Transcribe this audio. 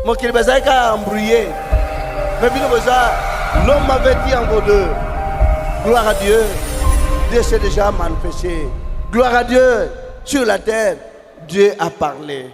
Moi qui les a embrouillé. Mais puis l'homme m'avait dit en vos deux. Gloire à Dieu. Dieu s'est déjà manifesté. Gloire à Dieu. Sur la terre, Dieu a parlé.